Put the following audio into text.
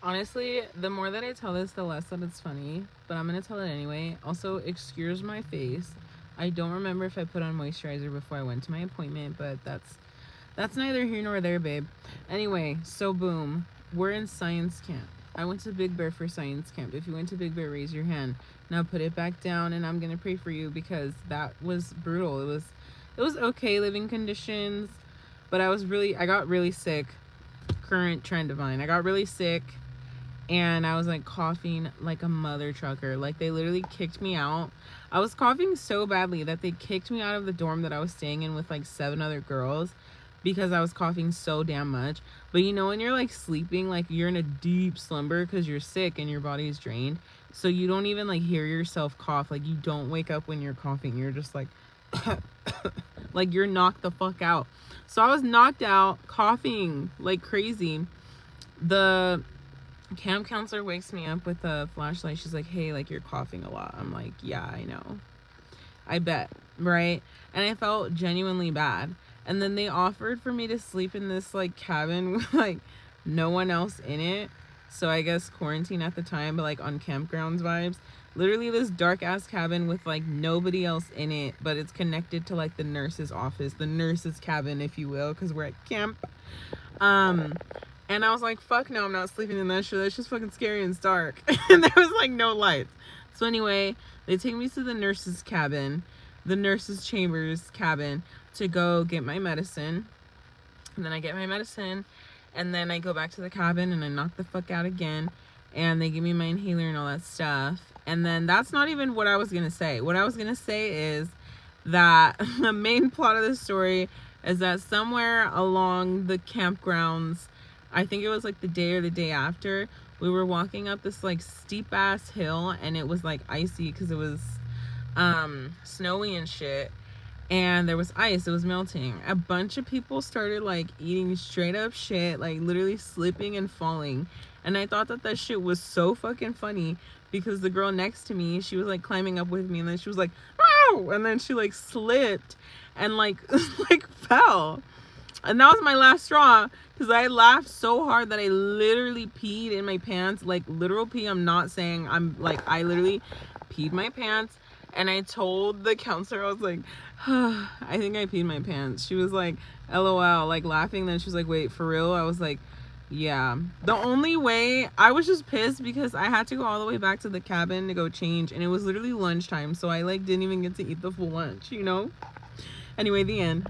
Honestly, the more that I tell this, the less that it's funny. But I'm gonna tell it anyway. Also, excuse my face. I don't remember if I put on moisturizer before I went to my appointment, but that's neither here nor there, babe. Anyway, so boom, we're in science camp. I went to Big Bear for science camp. If you went to Big Bear, raise your hand. Now put it back down, and I'm gonna pray for you because that was brutal. It was okay living conditions, but I got really sick. Current trend of mine. I got really sick and I was like coughing like a mother trucker. Like they literally kicked me out. I was coughing so badly that they kicked me out of the dorm that I was staying in with like 7 other girls because I was coughing so damn much. But you know when you're like sleeping, like you're in a deep slumber because you're sick and your body is drained. So you don't even like hear yourself cough. Like you don't wake up when you're coughing. You're just like like you're knocked the fuck out. So I was knocked out, coughing like crazy. The camp counselor wakes me up with a flashlight. She's like, hey, like you're coughing a lot. I'm like, yeah, I know. I bet, right? And I felt genuinely bad. And then they offered for me to sleep in this like cabin with like no one else in it. So I guess quarantine at the time, but like on campgrounds vibes. Literally this dark ass cabin with like nobody else in it, but it's connected to like the nurse's office, the nurse's cabin, if you will, because we're at camp. Um, and I was like, fuck no, I'm not sleeping in that shit. That's just fucking scary and it's dark. And there was like no lights. So anyway, they take me to the nurse's cabin, the nurse's chambers cabin, to go get my medicine. And then I get my medicine, and then I go back to the cabin and I knock the fuck out again. And they give me my inhaler and all that stuff. And then that's not even what I was gonna say. What I was gonna say is that the main plot of the story is that somewhere along the campgrounds, I think it was like the day or the day after, we were walking up this like steep ass hill and it was like icy because it was snowy and shit, and there was ice. It was melting. A bunch of people started like eating straight up shit, like literally slipping and falling. And I thought that that shit was so fucking funny because the girl next to me, she was like climbing up with me, and then she was like, "Ow!" And then she like slipped and like like fell. And that was my last straw because I laughed so hard that I literally peed in my pants. Like literal pee. I'm not saying I'm like, I literally peed my pants. And I told the counselor, I was like, I think I peed my pants. She was like, LOL, like laughing. Then she was like, wait, for real? I was like, yeah. The only way, I was just pissed because I had to go all the way back to the cabin to go change. And it was literally lunchtime. So I like didn't even get to eat the full lunch, you know? Anyway, the end.